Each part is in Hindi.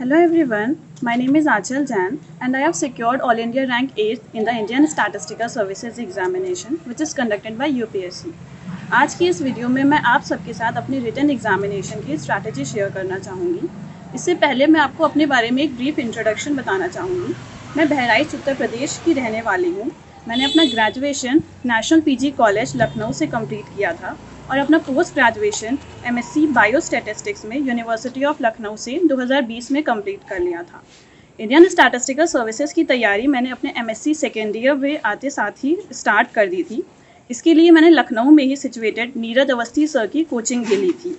Hello everyone, my name is Achal Jain and I have secured All India rank 8th in the Indian Statistical Services examination which is conducted by UPSC. आज की इस वीडियो में मैं आप सबके साथ अपनी रिटन एग्जामिनेशन की स्ट्रैटेजी शेयर करना चाहूँगी। इससे पहले मैं आपको अपने बारे में एक ब्रीफ इंट्रोडक्शन बताना चाहूँगी। मैं बहराइच उत्तर प्रदेश की रहने वाली हूँ। मैंने अपना graduation national PG college Lucknow से कंप्लीट किया था और अपना पोस्ट ग्रेजुएशन एमएससी बायोस्टैटिस्टिक्स में यूनिवर्सिटी ऑफ लखनऊ से 2020 में कंप्लीट कर लिया था। इंडियन स्टैटिस्टिकल सर्विसेज की तैयारी मैंने अपने एमएससी सेकेंड ईयर में आते साथ ही स्टार्ट कर दी थी। इसके लिए मैंने लखनऊ में ही सिचुएटेड नीरज अवस्थी सर की कोचिंग भी ली थी।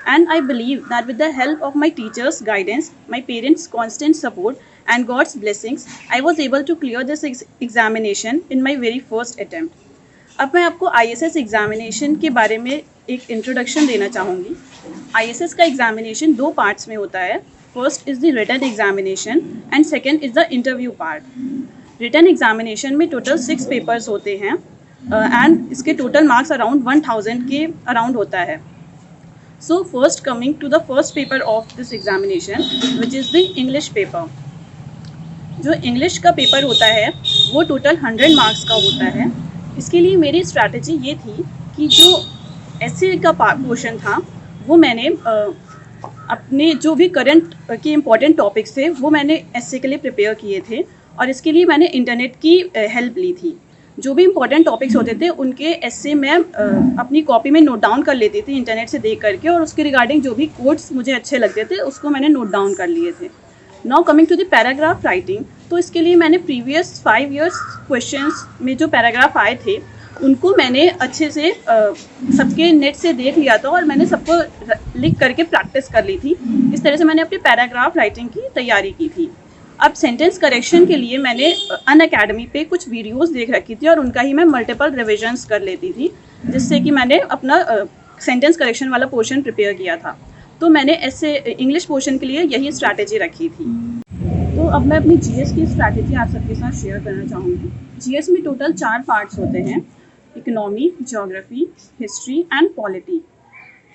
And I believe that with the help of my teachers guidance, my parents constant support and God's blessings, I was able to clear this examination in my very first attempt. अब मैं आपको ISS एग्जामिनेशन के बारे में एक इंट्रोडक्शन देना चाहूँगी। ISS का एग्जामिनेशन दो पार्ट्स में होता है। First is the written examination and second is the interview part. Written examination में टोटल 6 पेपर्स होते हैं एंड इसके टोटल मार्क्स अराउंड 1000 के अराउंड होता है। So first coming to the first paper of this examination which is the English paper. जो इंग्लिश का पेपर होता है वो टोटल 100 मार्क्स का होता है। इसके लिए मेरी स्ट्रैटेजी ये थी कि जो एसए का पोर्शन था वो मैंने अपने जो भी करंट के इम्पॉर्टेंट टॉपिक्स थे वो मैंने एसए के लिए प्रिपेयर किए थे और इसके लिए मैंने इंटरनेट की हेल्प ली थी। जो भी इम्पॉर्टेंट टॉपिक्स होते थे उनके एसए मैं अपनी कॉपी में नोट डाउन कर लेती थी इंटरनेट से देख करके, और उसके रिगार्डिंग जो भी कोट्स मुझे अच्छे लगते थे उसको मैंने नोट डाउन कर लिए थे। Now coming to the paragraph writing, तो इसके लिए मैंने प्रीवियस 5 इयर्स क्वेश्चंस में जो पैराग्राफ आए थे उनको मैंने अच्छे से सबके नेट से देख लिया था और मैंने सबको लिख करके प्रैक्टिस कर ली थी। इस तरह से मैंने अपनी पैराग्राफ राइटिंग की तैयारी की थी। अब सेंटेंस करेक्शन के लिए मैंने अनअकैडमी पे कुछ वीडियोस देख रखी थी और उनका ही मैं मल्टीपल रिविजन्स कर लेती थी, जिससे कि मैंने अपना सेंटेंस करेक्शन वाला पोर्शन प्रिपेयर किया था। तो मैंने ऐसे इंग्लिश पोर्शन के लिए यही स्ट्रैटेजी रखी थी। तो अब मैं अपनी जीएस की स्ट्रैटेजी आप सबके साथ शेयर करना चाहूँगी। जीएस में टोटल 4 पार्ट्स होते हैं: economy, geography, history and polity.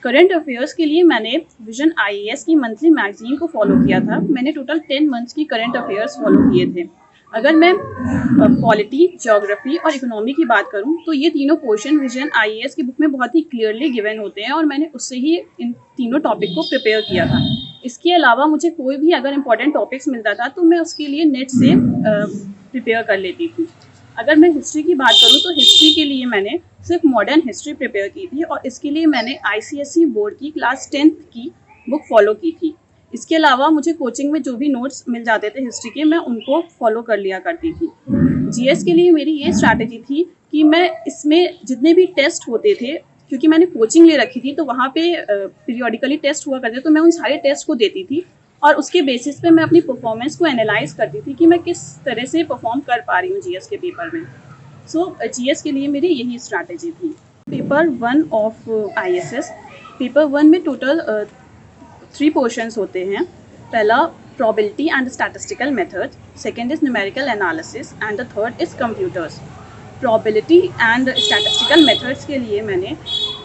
Current affairs के लिए मैंने विजन आईएएस की मंथली मैगजीन को फॉलो किया था। मैंने टोटल 10 मंथ्स की करंट अफेयर्स फॉलो किए थे। अगर मैं पॉलिटी, ज्योग्राफी और इकोनॉमी की बात करूं तो ये तीनों पोर्शन विजन आईएएस की बुक में बहुत ही क्लियरली गिवन होते हैं और मैंने उससे ही इन तीनों टॉपिक को प्रिपेयर किया था। इसके अलावा मुझे कोई भी अगर इम्पोर्टेंट टॉपिक्स मिलता था तो मैं उसके लिए नेट से प्रिपेयर कर लेती थी। अगर मैं हिस्ट्री की बात करूं तो हिस्ट्री के लिए मैंने सिर्फ मॉडर्न हिस्ट्री प्रिपेयर की थी और इसके लिए मैंने आईसीएसई बोर्ड की क्लास 10th की बुक फॉलो की थी। इसके अलावा मुझे कोचिंग में जो भी नोट्स मिल जाते थे हिस्ट्री के, मैं उनको फॉलो कर लिया करती थी। जीएस के लिए मेरी ये स्ट्रैटेजी थी कि मैं इसमें जितने भी टेस्ट होते थे, क्योंकि मैंने कोचिंग ले रखी थी तो वहाँ पे पीरियडिकली टेस्ट हुआ करते, तो मैं उन सारे टेस्ट को देती थी और उसके बेसिस पे मैं अपनी परफॉर्मेंस को एनालाइज करती थी कि मैं किस तरह से परफॉर्म कर पा रही हूँ जीएस के पेपर में। सो जीएस के लिए मेरी यही स्ट्रैटेजी थी। पेपर 1 ऑफ आईएसएस, पेपर 1 में टोटल 3 पोर्शंस होते हैं। पहला probability and statistical method, second is numerical analysis and the third is computers. Probability and statistical methods के लिए मैंने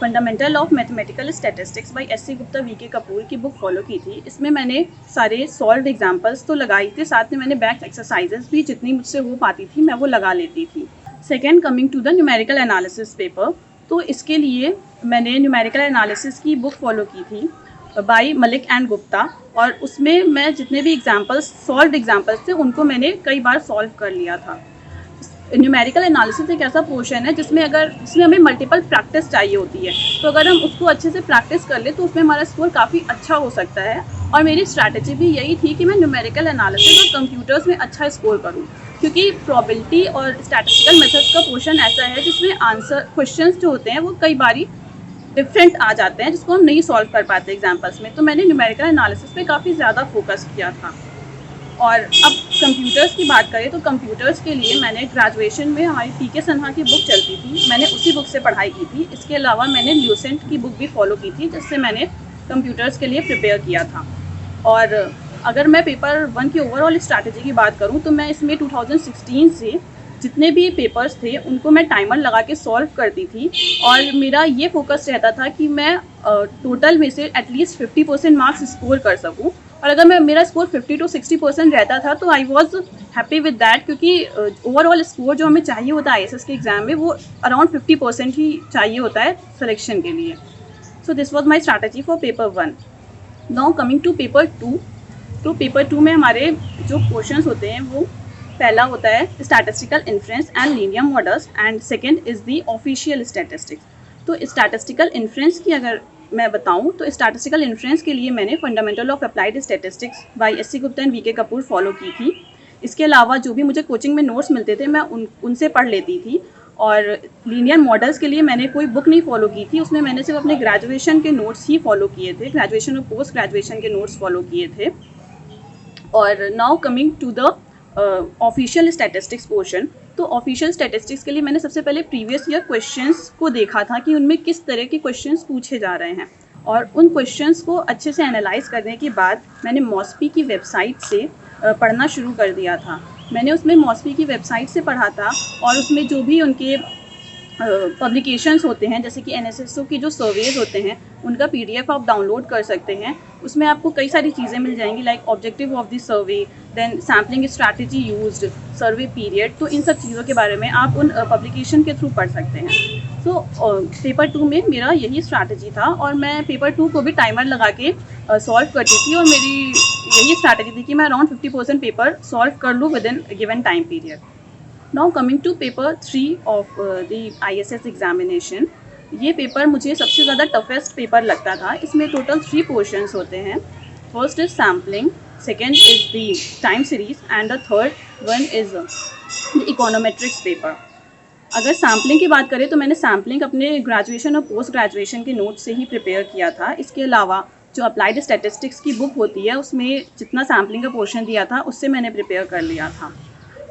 fundamental of mathematical statistics by S C Gupta VK Kapoor की बुक फॉलो की थी। इसमें मैंने सारे सॉल्व एग्जाम्पल्स तो लगाई थी, साथ में मैंने बैक एक्सरसाइजेस भी जितनी मुझसे हो पाती थी मैं वो लगा लेती थी। Second, coming to the numerical analysis paper, तो इसके लिए मैंने न्यूमेरिकल एनालिसिस की बुक फॉलो की थी बाय मलिक एंड गुप्ता और उसमें मैं जितने भी एग्जाम्पल्स सॉल्व एग्जाम्पल्स थे उनको मैंने कई बार सॉल्व कर लिया था। न्यूमेरिकल एनालिसिस एक ऐसा पोर्शन है जिसमें हमें मल्टीपल प्रैक्टिस चाहिए होती है, तो अगर हम उसको अच्छे से प्रैक्टिस कर ले तो उसमें हमारा स्कोर काफ़ी अच्छा हो सकता है। और मेरी स्ट्रैटेजी भी यही थी कि मैं न्यूमेरिकल एनालिसिस और कंप्यूटर्स में अच्छा स्कोर करूं, क्योंकि प्रोबेबिलिटी और स्टैटिस्टिकल मेथड्स का पोर्शन ऐसा है जिसमें आंसर क्वेश्चंस जो होते हैं वो कई बारी डिफरेंट आ जाते हैं जिसको हम नहीं सॉल्व कर पाते एग्जाम्पल्स में। तो मैंने न्यूमेरिकल एनालिसिस पे काफ़ी ज़्यादा फोकस किया था। और अब कंप्यूटर्स की बात करें तो कंप्यूटर्स के लिए मैंने ग्रेजुएशन में हमारी पीके सन्हा की बुक चलती थी, मैंने उसी बुक से पढ़ाई की थी। इसके अलावा मैंने ल्यूसेंट की बुक भी फॉलो की थी जिससे मैंने कंप्यूटर्स के लिए प्रिपेयर किया था। और अगर मैं पेपर 1 की ओवरऑल स्ट्रैटेजी की बात करूं तो मैं इसमें 2016 से जितने भी पेपर्स थे उनको मैं टाइमर लगा के सॉल्व करती थी और मेरा ये फोकस रहता था कि मैं टोटल में से एटलीस्ट 50% मार्क्स स्कोर कर सकूं और अगर मेरा स्कोर 50 to 60% रहता था तो I was happy with that, क्योंकि ओवरऑल स्कोर जो हमें चाहिए होता है IAS के एग्ज़ाम में वो अराउंड 50% ही चाहिए होता है सिलेक्शन के लिए. So this was my strategy for paper 1. Now coming to paper 2. तो पेपर 2 में हमारे जो क्वेश्चंस होते हैं वो पहला होता है statistical inference and linear models and second is the official statistics. तो स्टैटिस्टिकल इन्फ्रेंस की अगर मैं बताऊं तो स्टैटिस्टिकल इन्फ्रेंस के लिए मैंने fundamental of applied statistics by SC Gupta and VK Kapoor follow की थी. इसके अलावा जो भी मुझे कोचिंग में नोट्स मिलते थे मैं उनसे पढ़ लेती थी. और लीनियर मॉडल्स के लिए मैंने कोई बुक नहीं फॉलो की थी, उसमें मैंने सिर्फ अपने ग्रेजुएशन के नोट्स ही फॉलो किए थे, ग्रेजुएशन और पोस्ट ग्रेजुएशन के नोट्स फॉलो किए थे. और now coming to the official statistics portion. तो ऑफिशियल स्टैटिस्टिक्स के लिए मैंने सबसे पहले प्रीवियस ईयर क्वेश्चंस को देखा था कि उनमें किस तरह के क्वेश्चंस पूछे जा रहे हैं, और उन क्वेश्चंस को अच्छे से एनालाइज करने के बाद मैंने मॉस्पी की वेबसाइट से पढ़ना शुरू कर दिया था. मैंने उसमें मॉस्पी की वेबसाइट से पढ़ा था और उसमें जो भी उनके पब्लिकेशंस होते हैं जैसे कि NSSO की जो सर्वेज होते हैं उनका PDF आप डाउनलोड कर सकते हैं. उसमें आपको कई सारी चीज़ें मिल जाएंगी like objective of the survey, then sampling strategy used, survey period. तो इन सब चीज़ों के बारे में आप उन पब्लिकेशन के थ्रू पढ़ सकते हैं. तो पेपर 2 में मेरा यही स्ट्रैटेजी था और मैं पेपर 2 को भी टाइमर लगा के सॉल्व करती थी और मेरी यही स्ट्रैटेजी थी कि मैं अराउंड 50% पेपर सॉल्व कर लूँ within given time period. Now coming to paper 3 of the ISS examination. ये पेपर मुझे सबसे ज़्यादा टफेस्ट पेपर लगता था. इसमें टोटल 3 पोर्शंस होते हैं. First is sampling, second is the time series and the third one is the econometrics paper. अगर सैम्पलिंग की बात करें तो मैंने सैम्पलिंग अपने ग्रेजुएशन और पोस्ट ग्रेजुएशन के नोट से ही प्रिपेयर किया था. इसके अलावा जो अप्लाइड स्टैटिस्टिक्स की बुक होती है उसमें जितना सैम्पलिंग का पोर्शन दिया था उससे मैंने प्रिपेयर कर लिया था.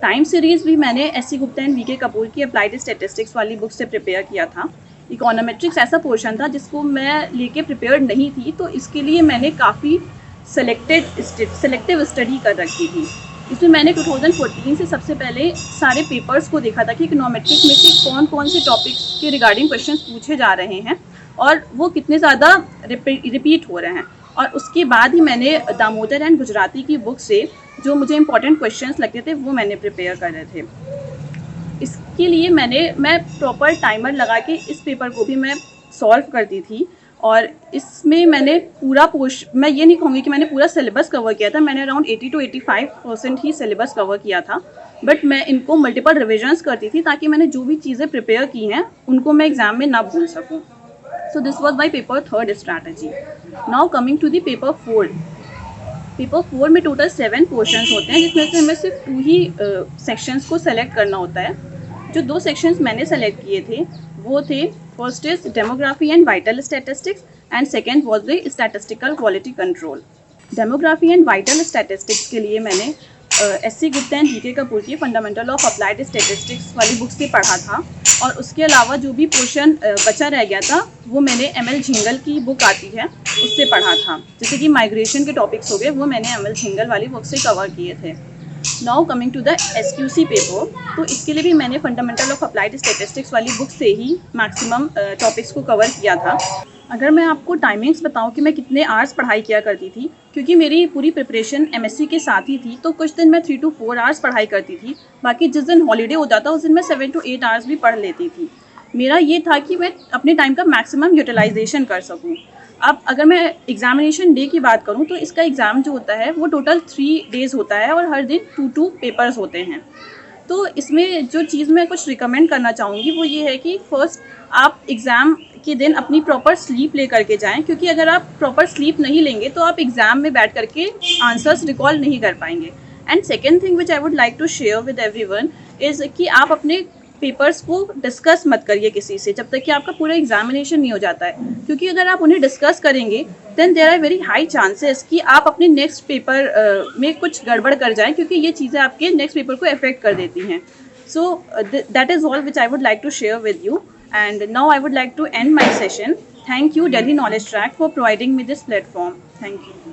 टाइम सीरीज़ भी मैंने SC Gupta and VK Kapoor की अप्लाइड स्टैटिस्टिक्स वाली बुक से प्रिपेयर किया था. इकोनोमेट्रिक्स ऐसा पोर्शन था जिसको मैं लेके प्रिपेयर्ड नहीं थी, तो इसके लिए मैंने काफ़ी सेलेक्टिव स्टडी कर रखी थी. इसमें मैंने 2014 से सबसे पहले सारे पेपर्स को देखा था कि इकोनोमेट्रिक्स में से कौन कौन से टॉपिक्स के रिगार्डिंग क्वेश्चंस पूछे जा रहे हैं और वो कितने ज़्यादा रिपीट हो रहे हैं. और उसके बाद ही मैंने दामोदर एंड गुजराती की बुक से जो मुझे इंपॉर्टेंट क्वेश्चंस लगते थे वो मैंने प्रिपेयर कर रहे थे. इसके लिए मैं प्रॉपर टाइमर लगा के इस पेपर को भी मैं सॉल्व करती थी. और इसमें मैंने मैं ये नहीं कहूँगी कि मैंने पूरा सिलेबस कवर किया था, मैंने around 80 to 85% he syllabus cover किया था. बट मैं इनको मल्टीपल रिविजन्स करती थी ताकि मैंने जो भी चीज़ें प्रिपेयर की हैं उनको मैं एग्ज़ाम में ना भूल सकूँ. So this was my paper 3 strategy. Now coming to the paper 4. Paper 4 में टोटल 7 पोर्शंस होते हैं जिसमें से हमें सिर्फ 2 ही सेक्शंस को सेलेक्ट करना होता है. जो 2 सेक्शंस मैंने सेलेक्ट किए थे वो थे first is demography and vital statistics and second was the statistical quality control. Demography and vital statistics के लिए मैंने SC Gupta and VK Kapoor की फंडामेंटल ऑफ अप्लाइड स्टैटिस्टिक्स वाली बुक से पढ़ा था. और उसके अलावा जो भी पोर्शन बचा रह गया था वो मैंने ML झिंगल की बुक आती है उससे पढ़ा था. जैसे कि माइग्रेशन के टॉपिक्स हो गए वो मैंने ML झिंगल वाली बुक से कवर किए थे. Now coming to the SQC paper. तो इसके लिए भी मैंने फंडामेंटल ऑफ अप्लाइड स्टैटिस्टिक्स वाली बुक से ही मैक्सिमम टॉपिक्स को कवर किया था. अगर मैं आपको टाइमिंग्स बताऊं कि मैं कितने आवर्स पढ़ाई किया करती थी, क्योंकि मेरी पूरी प्रिपरेशन MSc के साथ ही थी तो कुछ दिन मैं 3 to 4 आवर्स पढ़ाई करती थी. बाकी जिस दिन हॉलीडे हो जाता उस दिन मैं 7 to 8 आवर्स भी पढ़ लेती थी. मेरा ये था कि मैं अपने टाइम का मैक्सिमम यूटिलाइजेशन कर सकूँ. अब अगर मैं एग्जामिनेशन डे की बात करूं तो इसका एग्ज़ाम जो होता है वो टोटल 3 डेज़ होता है और हर दिन 2 पेपर्स होते हैं. तो इसमें जो चीज़ मैं कुछ रिकमेंड करना चाहूँगी वो ये है कि फ़र्स्ट आप एग्ज़ाम के दिन अपनी प्रॉपर स्लीप ले करके जाएं, क्योंकि अगर आप प्रॉपर स्लीप नहीं लेंगे तो आप एग्ज़ाम में बैठ करके आंसर्स रिकॉल नहीं कर पाएंगे. And second thing which I would like to share with everyone is कि आप अपने पेपर्स को डिस्कस मत करिए किसी से जब तक कि आपका पूरा एग्जामिनेशन नहीं हो जाता है, क्योंकि अगर आप उन्हें डिस्कस करेंगे then there are very high chances कि आप अपने नेक्स्ट पेपर में कुछ गड़बड़ कर जाएं, क्योंकि ये चीज़ें आपके नेक्स्ट पेपर को अफेक्ट कर देती हैं. So that is all which I would like to share with you. And now I would like to end my session. Thank you Delhi Knowledge Track for providing me this platform. Thank you.